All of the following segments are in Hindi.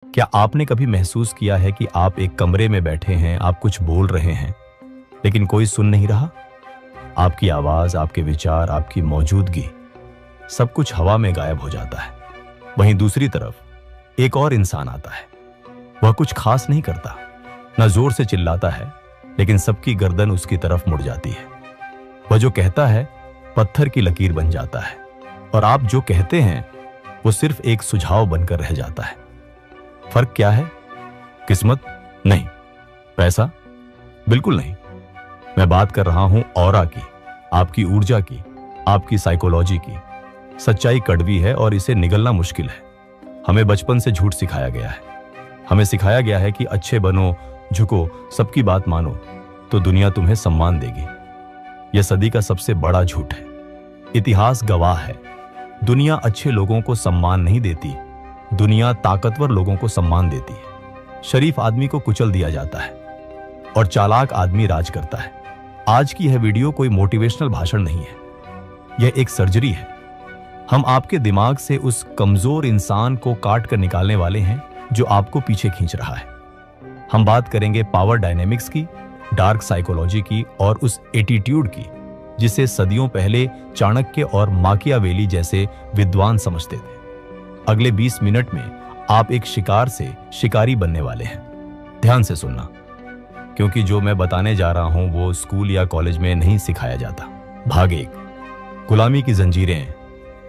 क्या आपने कभी महसूस किया है कि आप एक कमरे में बैठे हैं, आप कुछ बोल रहे हैं, लेकिन कोई सुन नहीं रहा? आपकी आवाज, आपके विचार, आपकी मौजूदगी, सब कुछ हवा में गायब हो जाता है। वहीं दूसरी तरफ एक और इंसान आता है। वह कुछ खास नहीं करता, न जोर से चिल्लाता है, लेकिन सबकी गर्दन उसकी तरफ मुड़ जाती है। वह जो कहता है पत्थर की लकीर बन जाता है, और आप जो कहते हैं वो सिर्फ एक सुझाव बनकर रह जाता है। फर्क क्या है? किस्मत? नहीं। पैसा? बिल्कुल नहीं। मैं बात कर रहा हूं ऑरा की, आपकी ऊर्जा की, आपकी साइकोलॉजी की। सच्चाई कड़वी है और इसे निगलना मुश्किल है। हमें बचपन से झूठ सिखाया गया है। हमें सिखाया गया है कि अच्छे बनो, झुको, सबकी बात मानो, तो दुनिया तुम्हें सम्मान देगी। यह सदी का सबसे बड़ा झूठ है। इतिहास गवाह है, दुनिया अच्छे लोगों को सम्मान नहीं देती, दुनिया ताकतवर लोगों को सम्मान देती है। शरीफ आदमी को कुचल दिया जाता है और चालाक आदमी राज करता है। आज की यह वीडियो कोई मोटिवेशनल भाषण नहीं है, यह एक सर्जरी है। हम आपके दिमाग से उस कमजोर इंसान को काट कर निकालने वाले हैं जो आपको पीछे खींच रहा है। हम बात करेंगे पावर डायनेमिक्स की, डार्क साइकोलॉजी की और उस एटीट्यूड की जिसे सदियों पहले चाणक्य और माकियावेली जैसे विद्वान समझते थे। अगले 20 मिनट में आप एक शिकार से शिकारी बनने वाले हैं। ध्यान से सुनना, क्योंकि जो मैं बताने जा रहा हूं वो स्कूल या कॉलेज में नहीं सिखाया जाता। भाग 1, गुलामी की जंजीरें,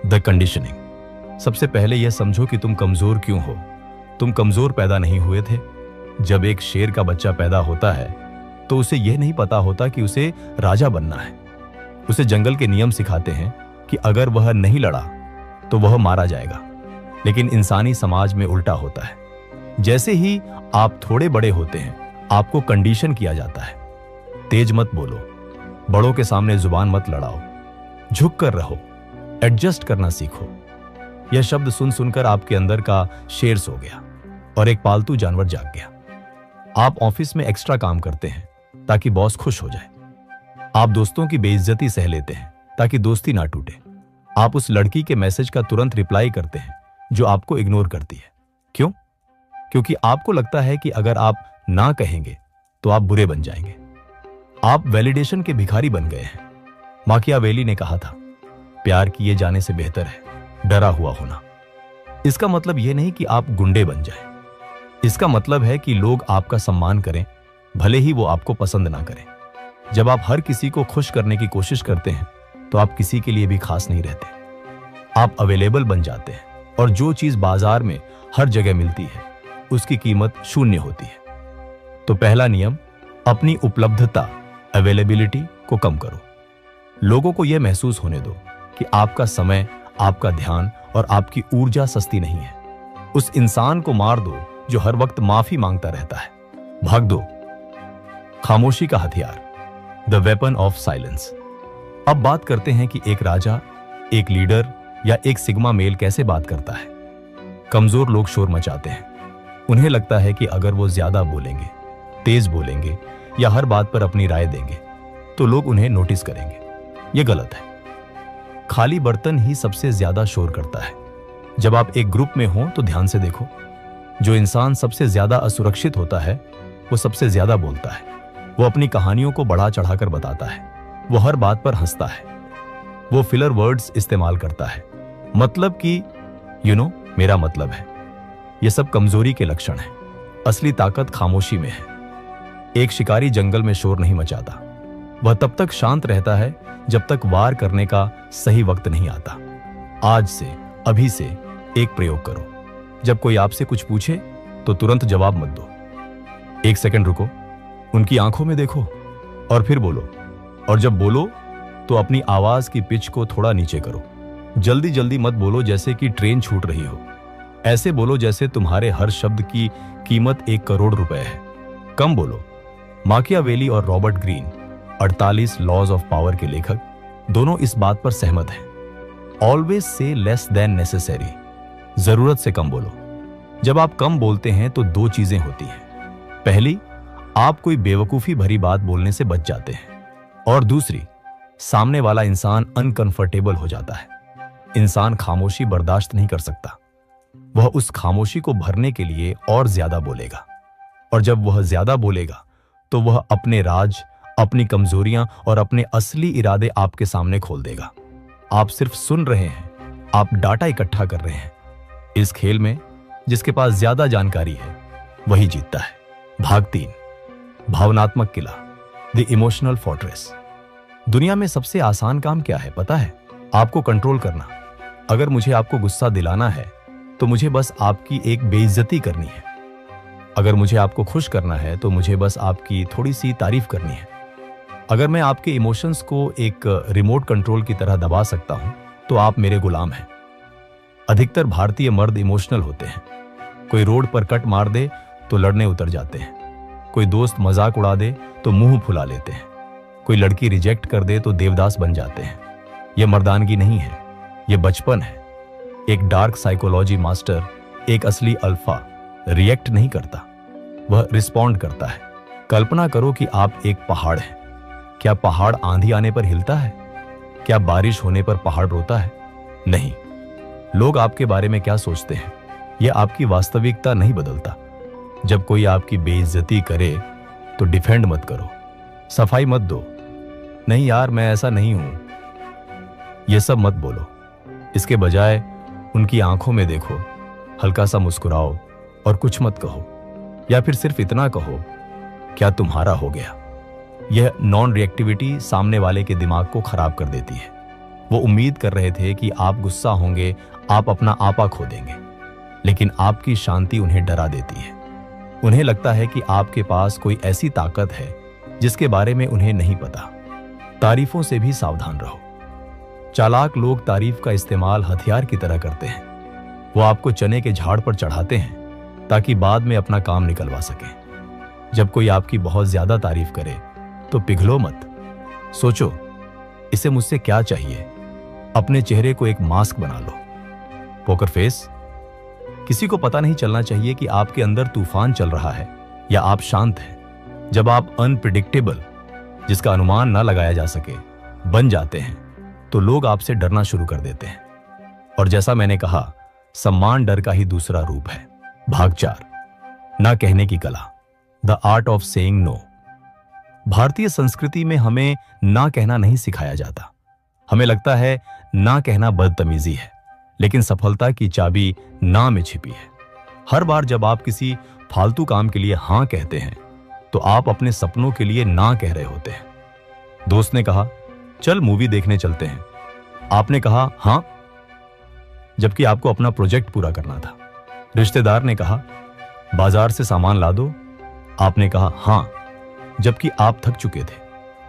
द कंडीशनिंग। सबसे पहले यह समझो कि तुम कमजोर क्यों हो। तुम कमजोर पैदा नहीं हुए थे। जब एक शेर का बच्चा पैदा होता है तो उसे यह नहीं पता होता कि उसे राजा बनना है। उसे जंगल के नियम सिखाते हैं कि अगर वह नहीं लड़ा तो वह मारा जाएगा। लेकिन इंसानी समाज में उल्टा होता है। जैसे ही आप थोड़े बड़े होते हैं, आपको कंडीशन किया जाता है। तेज मत बोलो, बड़ों के सामने जुबान मत लड़ाओ, झुक कर रहो, एडजस्ट करना सीखो। यह शब्द सुन सुनकर आपके अंदर का शेर सो गया और एक पालतू जानवर जाग गया। आप ऑफिस में एक्स्ट्रा काम करते हैं ताकि बॉस खुश हो जाए। आप दोस्तों की बेइज्जती सह लेते हैं ताकि दोस्ती ना टूटे। आप उस लड़की के मैसेज का तुरंत रिप्लाई करते हैं जो आपको इग्नोर करती है। क्यों? क्योंकि आपको लगता है कि अगर आप ना कहेंगे तो आप बुरे बन जाएंगे। आप वैलिडेशन के भिखारी बन गए हैं। माकियावेली ने कहा था, प्यार किए जाने से बेहतर है डरा हुआ होना। इसका मतलब यह नहीं कि आप गुंडे बन जाएं। इसका मतलब है कि लोग आपका सम्मान करें, भले ही वो आपको पसंद ना करें। जब आप हर किसी को खुश करने की कोशिश करते हैं तो आप किसी के लिए भी खास नहीं रहते। आप अवेलेबल बन जाते हैं और जो चीज बाजार में हर जगह मिलती है उसकी कीमत शून्य होती है। तो पहला नियम, अपनी उपलब्धता, अवेलेबिलिटी को कम करो। लोगों को यह महसूस होने दो कि आपका समय, आपका ध्यान और आपकी ऊर्जा सस्ती नहीं है। उस इंसान को मार दो जो हर वक्त माफी मांगता रहता है। भाग दो। खामोशी का हथियार, द वेपन ऑफ साइलेंस। अब बात करते हैं कि एक राजा, एक लीडर या एक सिग्मा मेल कैसे बात करता है। कमजोर लोग शोर मचाते हैं। उन्हें लगता है कि अगर वो ज्यादा बोलेंगे, तेज बोलेंगे या हर बात पर अपनी राय देंगे तो लोग उन्हें नोटिस करेंगे। यह गलत है। खाली बर्तन ही सबसे ज्यादा शोर करता है। जब आप एक ग्रुप में हो तो ध्यान से देखो, जो इंसान सबसे ज्यादा असुरक्षित होता है वो सबसे ज्यादा बोलता है। वो अपनी कहानियों को बढ़ा चढ़ाकर बताता है। वो हर बात पर हंसता है। वो फिलर वर्ड्स इस्तेमाल करता है, मतलब कि मेरा मतलब है। ये सब कमजोरी के लक्षण हैं। असली ताकत खामोशी में है। एक शिकारी जंगल में शोर नहीं मचाता। वह तब तक शांत रहता है जब तक वार करने का सही वक्त नहीं आता। आज से, अभी से एक प्रयोग करो। जब कोई आपसे कुछ पूछे तो तुरंत जवाब मत दो। 1 सेकंड रुको, उनकी आंखों में देखो और फिर बोलो। और जब बोलो तो अपनी आवाज की पिच को थोड़ा नीचे करो। जल्दी जल्दी मत बोलो जैसे कि ट्रेन छूट रही हो। ऐसे बोलो जैसे तुम्हारे हर शब्द की कीमत 1 करोड़ रुपए है। कम बोलो। माकियावेली और Robert Greene, 48 Laws of Power के लेखक, दोनों इस बात पर सहमत हैं। Always say less than necessary. जरूरत से कम बोलो। जब आप कम बोलते हैं तो 2 चीजें होती हैं। पहली, आप कोई बेवकूफी भरी बात बोलने से बच जाते हैं, और दूसरी, सामने वाला इंसान अनकंफर्टेबल हो जाता है। इंसान खामोशी बर्दाश्त नहीं कर सकता। वह उस खामोशी को भरने के लिए और ज्यादा बोलेगा, और जब वह ज्यादा बोलेगा तो वह अपने राज, अपनी कमजोरियां और अपने असली इरादे आपके सामने खोल देगा। आप सिर्फ सुन रहे हैं, आप डाटा इकट्ठा कर रहे हैं। इस खेल में जिसके पास ज्यादा जानकारी है वही जीतता है। भाग 3, भावनात्मक किला, द इमोशनल फोर्ट्रेस। दुनिया में सबसे आसान काम क्या है पता है? आपको कंट्रोल करना। अगर मुझे आपको गुस्सा दिलाना है तो मुझे बस आपकी एक बेइज्जती करनी है। अगर मुझे आपको खुश करना है तो मुझे बस आपकी थोड़ी सी तारीफ करनी है। अगर मैं आपके इमोशंस को एक रिमोट कंट्रोल की तरह दबा सकता हूं तो आप मेरे गुलाम हैं। अधिकतर भारतीय मर्द इमोशनल होते हैं। कोई रोड पर कट मार दे तो लड़ने उतर जाते हैं। कोई दोस्त मजाक उड़ा दे तो मुंह फुला लेते हैं। कोई लड़की रिजेक्ट कर दे तो देवदास बन जाते हैं। यह मर्दानगी नहीं है, यह बचपन है। एक डार्क साइकोलॉजी मास्टर, एक असली अल्फा रिएक्ट नहीं करता, वह रिस्पॉन्ड करता है। कल्पना करो कि आप एक पहाड़ हैं। क्या पहाड़ आंधी आने पर हिलता है? क्या बारिश होने पर पहाड़ रोता है? नहीं। लोग आपके बारे में क्या सोचते हैं यह आपकी वास्तविकता नहीं बदलता। जब कोई आपकी बेइज्जती करे तो डिफेंड मत करो, सफाई मत दो। नहीं यार, मैं ऐसा नहीं हूं, यह सब मत बोलो। इसके बजाय उनकी आंखों में देखो, हल्का सा मुस्कुराओ और कुछ मत कहो, या फिर सिर्फ इतना कहो, क्या तुम्हारा हो गया। यह नॉन रिएक्टिविटी सामने वाले के दिमाग को खराब कर देती है। वो उम्मीद कर रहे थे कि आप गुस्सा होंगे, आप अपना आपा खो देंगे, लेकिन आपकी शांति उन्हें डरा देती है। उन्हें लगता है कि आपके पास कोई ऐसी ताकत है जिसके बारे में उन्हें नहीं पता। तारीफों से भी सावधान रहो। चालाक लोग तारीफ का इस्तेमाल हथियार की तरह करते हैं। वो आपको चने के झाड़ पर चढ़ाते हैं ताकि बाद में अपना काम निकलवा सकें। जब कोई आपकी बहुत ज्यादा तारीफ करे तो पिघलो मत। सोचो, इसे मुझसे क्या चाहिए। अपने चेहरे को एक मास्क बना लो, पोकर फेस। किसी को पता नहीं चलना चाहिए कि आपके अंदर तूफान चल रहा है या आप शांत हैं। जब आप अनप्रिडिक्टेबल, जिसका अनुमान ना लगाया जा सके, बन जाते हैं तो लोग आपसे डरना शुरू कर देते हैं। और जैसा मैंने कहा, सम्मान डर का ही दूसरा रूप है। भाग 4, ना कहने की कला, the art of saying no. भारतीय संस्कृति में हमें ना कहना नहीं सिखाया जाता। हमें लगता है ना कहना बदतमीजी है, लेकिन सफलता की चाबी ना में छिपी है। हर बार जब आप किसी फालतू काम के लिए हां कहते हैं तो आप अपने सपनों के लिए ना कह रहे होते हैं। दोस्त ने कहा, चल मूवी देखने चलते हैं। आपने कहा हां, जबकि आपको अपना प्रोजेक्ट पूरा करना था। रिश्तेदार ने कहा, बाजार से सामान ला दो। आपने कहा हां, जबकि आप थक चुके थे।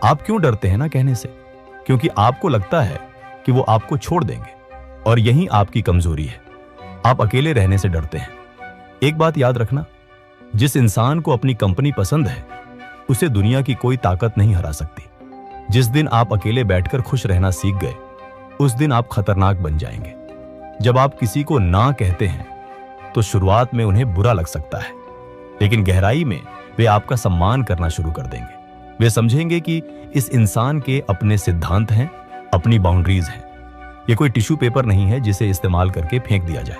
आप क्यों डरते हैं ना कहने से? क्योंकि आपको लगता है कि वो आपको छोड़ देंगे, और यही आपकी कमजोरी है। आप अकेले रहने से डरते हैं। एक बात याद रखना, जिस इंसान को अपनी कंपनी पसंद है उसे दुनिया की कोई ताकत नहीं हरा सकती। जिस दिन आप अकेले बैठकर खुश रहना सीख गए, उस दिन आप खतरनाक बन जाएंगे। जब आप किसी को ना कहते हैं तो शुरुआत में उन्हें बुरा लग सकता है, लेकिन गहराई में वे आपका सम्मान करना शुरू कर देंगे। वे समझेंगे कि इस इंसान के अपने सिद्धांत हैं, अपनी बाउंड्रीज हैं। यह कोई टिश्यू पेपर नहीं है जिसे इस्तेमाल करके फेंक दिया जाए।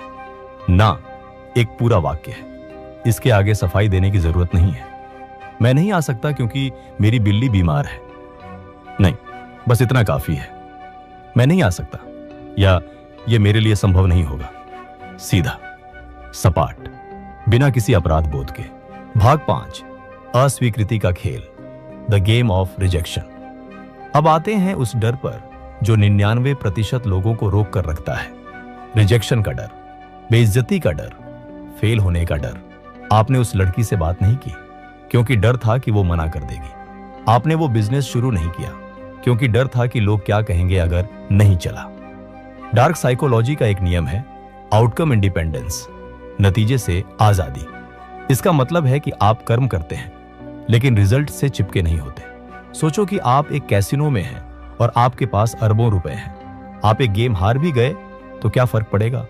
ना एक पूरा वाक्य है, इसके आगे सफाई देने की जरूरत नहीं है। मैं नहीं आ सकता क्योंकि मेरी बिल्ली बीमार है। नहीं, बस इतना काफी है। मैं नहीं आ सकता, या यह मेरे लिए संभव नहीं होगा। सीधा, सपाट, बिना किसी अपराध बोध के। भाग 5, अस्वीकृति का खेल, द गेम ऑफ रिजेक्शन। अब आते हैं उस डर पर जो 99% लोगों को रोक कर रखता है। रिजेक्शन का डर, बेइज्जती का डर, फेल होने का डर। आपने उस लड़की से बात नहीं की क्योंकि डर था कि वो मना कर देगी। आपने वो बिजनेस शुरू नहीं किया क्योंकि डर था कि लोग क्या कहेंगे अगर नहीं चला। डार्क साइकोलॉजी का एक नियम है, आउटकम इंडिपेंडेंस, नतीजे से आजादी। इसका मतलब है कि आप कर्म करते हैं लेकिन रिजल्ट से चिपके नहीं होते। सोचो कि आप एक कैसीनो में हैं और आपके पास अरबों रुपए हैं। आप एक गेम हार भी गए तो क्या फर्क पड़ेगा,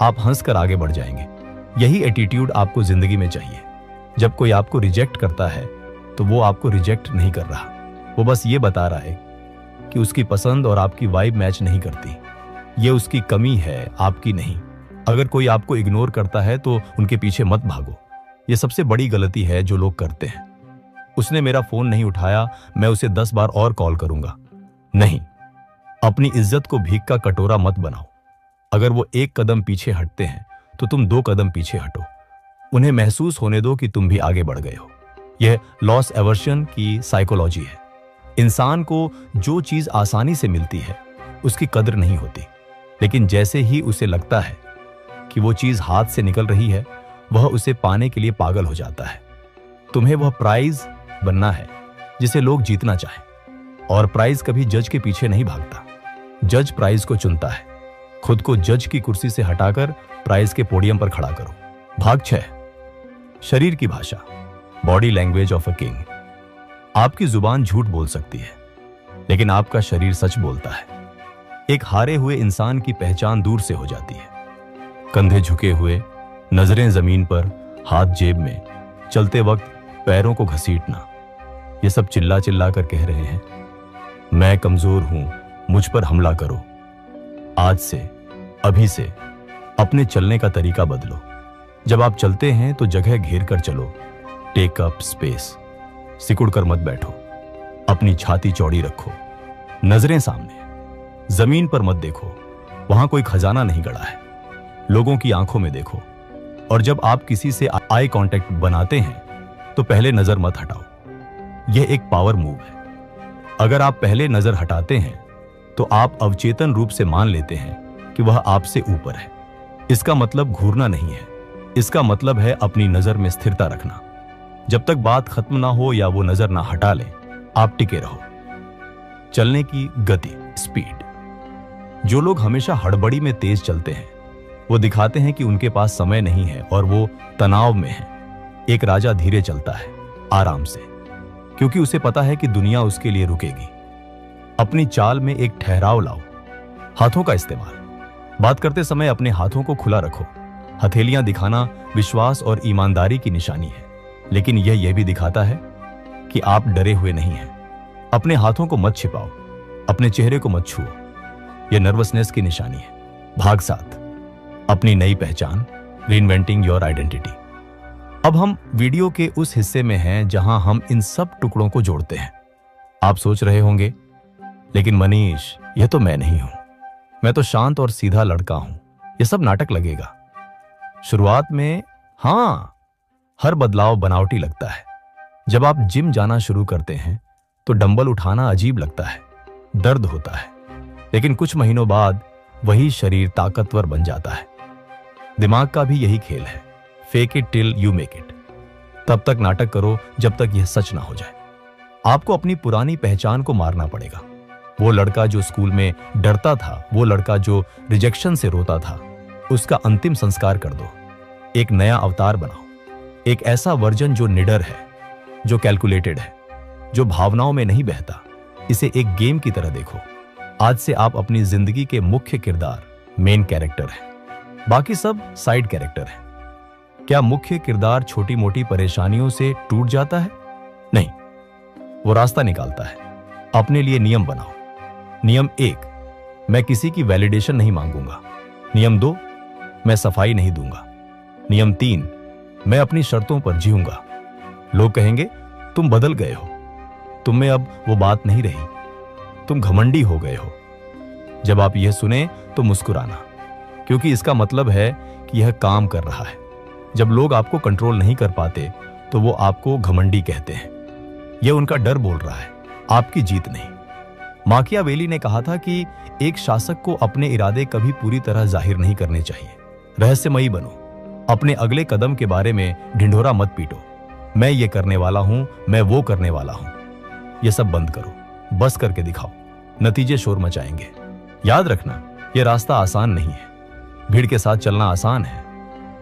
आप हंसकर आगे बढ़ जाएंगे। यही एटीट्यूड आपको जिंदगी में चाहिए। जब कोई आपको रिजेक्ट करता है तो वो आपको रिजेक्ट नहीं कर रहा, वो बस ये बता रहा है कि उसकी पसंद और आपकी वाइब मैच नहीं करती। ये उसकी कमी है, आपकी नहीं। अगर कोई आपको इग्नोर करता है तो उनके पीछे मत भागो। यह सबसे बड़ी गलती है जो लोग करते हैं। उसने मेरा फोन नहीं उठाया, मैं उसे 10 बार और कॉल करूंगा। नहीं, अपनी इज्जत को भीख का कटोरा मत बनाओ। अगर वो 1 कदम पीछे हटते हैं तो तुम 2 कदम पीछे हटो। उन्हें महसूस होने दो कि तुम भी आगे बढ़ गए हो। यह लॉस एवर्शन की साइकोलॉजी है। इंसान को जो चीज आसानी से मिलती है उसकी कद्र नहीं होती, लेकिन जैसे ही उसे लगता है कि वो चीज हाथ से निकल रही है, वह उसे पाने के लिए पागल हो जाता है। तुम्हें वह प्राइज बनना है जिसे लोग जीतना चाहें, और प्राइज कभी जज के पीछे नहीं भागता। जज प्राइज को चुनता है। खुद को जज की कुर्सी से हटाकर प्राइज के पोडियम पर खड़ा करो। भाग 6, शरीर की भाषा, body language of a king. आपकी जुबान झूठ बोल सकती है, लेकिन आपका शरीर सच बोलता है। एक हारे हुए इंसान की पहचान दूर से हो जाती है। कंधे झुके हुए, नजरें जमीन पर, हाथ जेब में, चलते वक्त पैरों को घसीटना। ये सब चिल्ला चिल्ला कर कह रहे हैं, मैं कमजोर हूं, मुझ पर हमला करो। आज से, अभी से अपने चलने का तरीका बदलो। जब आप चलते हैं तो जगह घेर कर चलो। Take up space. सिकुड़ कर मत बैठो। अपनी छाती चौड़ी रखो। नजरें सामने, जमीन पर मत देखो। वहां कोई खजाना नहीं गड़ा है। लोगों की आंखों में देखो। और जब आप किसी से आई कांटेक्ट बनाते हैं तो पहले नजर मत हटाओ। यह एक पावर मूव है। अगर आप पहले नजर हटाते हैं तो आप अवचेतन रूप से मान लेते हैं कि वह आपसे ऊपर है। इसका मतलब घूरना नहीं है। इसका मतलब है अपनी नजर में स्थिरता रखना। जब तक बात खत्म ना हो या वो नजर ना हटा ले, आप टिके रहो। चलने की गति, स्पीड। जो लोग हमेशा हड़बड़ी में तेज चलते हैं वो दिखाते हैं कि उनके पास समय नहीं है और वो तनाव में है। एक राजा धीरे चलता है, आराम से, क्योंकि उसे पता है कि दुनिया उसके लिए रुकेगी। अपनी चाल में एक ठहराव लाओ। हाथों का इस्तेमाल। बात करते समय अपने हाथों को खुला रखो। हथेलियां दिखाना विश्वास और ईमानदारी की निशानी है, लेकिन यह भी दिखाता है कि आप डरे हुए नहीं हैं। अपने हाथों को मत छिपाओ। अपने चेहरे को मत छुओ। यह नर्वसनेस की निशानी है। भाग 7, अपनी नई पहचान, रीइन्वेंटिंग योर आइडेंटिटी। अब हम वीडियो के उस हिस्से में हैं जहां हम इन सब टुकड़ों को जोड़ते हैं। आप सोच रहे होंगे, लेकिन मनीष, यह तो मैं नहीं हूं। मैं तो शांत और सीधा लड़का हूं। यह सब नाटक लगेगा। शुरुआत में हां, हर बदलाव बनावटी लगता है। जब आप जिम जाना शुरू करते हैं तो डंबल उठाना अजीब लगता है, दर्द होता है, लेकिन कुछ महीनों बाद वही शरीर ताकतवर बन जाता है। दिमाग का भी यही खेल है, fake it till you make it. तब तक नाटक करो जब तक यह सच ना हो जाए। आपको अपनी पुरानी पहचान को मारना पड़ेगा। वो लड़का जो स्कूल में डरता था, वो लड़का जो रिजेक्शन से रोता था, उसका अंतिम संस्कार कर दो। एक नया अवतार बनाओ। एक ऐसा वर्जन जो निडर है, जो कैलकुलेटेड है, जो भावनाओं में नहीं बहता। इसे एक गेम की तरह देखो। आज से आप अपनी जिंदगी के मुख्य किरदार, मेन कैरेक्टर हैं। बाकी सब साइड कैरेक्टर हैं। क्या मुख्य किरदार छोटी मोटी परेशानियों से टूट जाता है? नहीं, वो रास्ता निकालता है। अपने लिए नियम बनाओ। नियम 1, मैं किसी की वैलिडेशन नहीं मांगूंगा। नियम 2, मैं सफाई नहीं दूंगा। नियम 3, मैं अपनी शर्तों पर जीऊंगा। लोग कहेंगे, तुम बदल गए हो, तुम में अब वो बात नहीं रही, तुम घमंडी हो गए हो। जब आप यह सुने तो मुस्कुराना, क्योंकि इसका मतलब है कि यह काम कर रहा है। जब लोग आपको कंट्रोल नहीं कर पाते तो वो आपको घमंडी कहते हैं। यह उनका डर बोल रहा है, आपकी जीत नहीं। माकियावेली ने कहा था कि एक शासक को अपने इरादे कभी पूरी तरह जाहिर नहीं करने चाहिए। रहस्यमयी बनो। अपने अगले कदम के बारे में ढिंढोरा मत पीटो। मैं ये करने वाला हूं, मैं वो करने वाला हूं। यह सब बंद करो, बस करके दिखाओ। नतीजे शोर मचाएंगे। याद रखना, यह रास्ता आसान नहीं है। भीड़ के साथ चलना आसान है।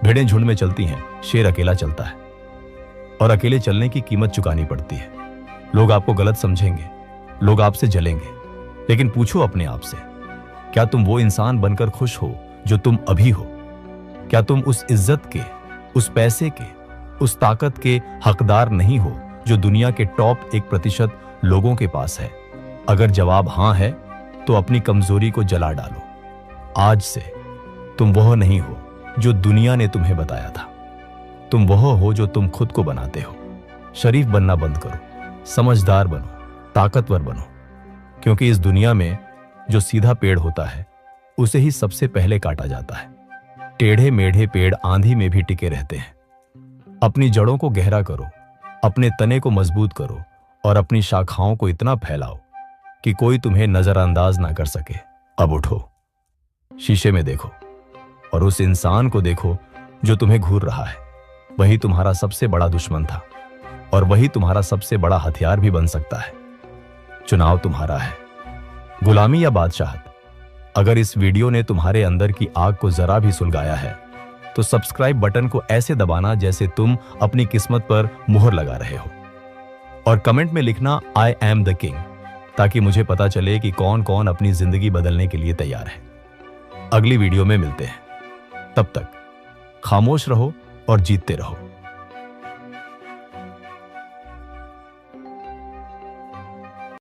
भेड़ें झुंड में चलती हैं, शेर अकेला चलता है, और अकेले चलने की कीमत चुकानी पड़ती है। लोग आपको गलत समझेंगे, लोग आपसे जलेंगे, लेकिन पूछो अपने आप से, क्या तुम वो इंसान बनकर खुश हो जो तुम अभी हो? क्या तुम उस इज्जत के, उस पैसे के, उस ताकत के हकदार नहीं हो जो दुनिया के टॉप 1% लोगों के पास है? अगर जवाब हां है तो अपनी कमजोरी को जला डालो। आज से तुम वह नहीं हो जो दुनिया ने तुम्हें बताया था। तुम वह हो जो तुम खुद को बनाते हो। शरीफ बनना बंद करो, समझदार बनो, ताकतवर बनो, क्योंकि इस दुनिया में जो सीधा पेड़ होता है उसे ही सबसे पहले काटा जाता है। टेढ़े मेढ़े पेड़ आंधी में भी टिके रहते हैं। अपनी जड़ों को गहरा करो, अपने तने को मजबूत करो और अपनी शाखाओं को इतना फैलाओ कि कोई तुम्हें नजरअंदाज ना कर सके। अब उठो, शीशे में देखो और उस इंसान को देखो जो तुम्हें घूर रहा है। वही तुम्हारा सबसे बड़ा दुश्मन था और वही तुम्हारा सबसे बड़ा हथियार भी बन सकता है। चुनाव तुम्हारा है, गुलामी या बादशाहत। अगर इस वीडियो ने तुम्हारे अंदर की आग को जरा भी सुलगाया है तो सब्सक्राइब बटन को ऐसे दबाना जैसे तुम अपनी किस्मत पर मुहर लगा रहे हो, और कमेंट में लिखना आई एम द किंग, ताकि मुझे पता चले कि कौन कौन अपनी जिंदगी बदलने के लिए तैयार है। अगली वीडियो में मिलते हैं, तब तक खामोश रहो और जीतते रहो।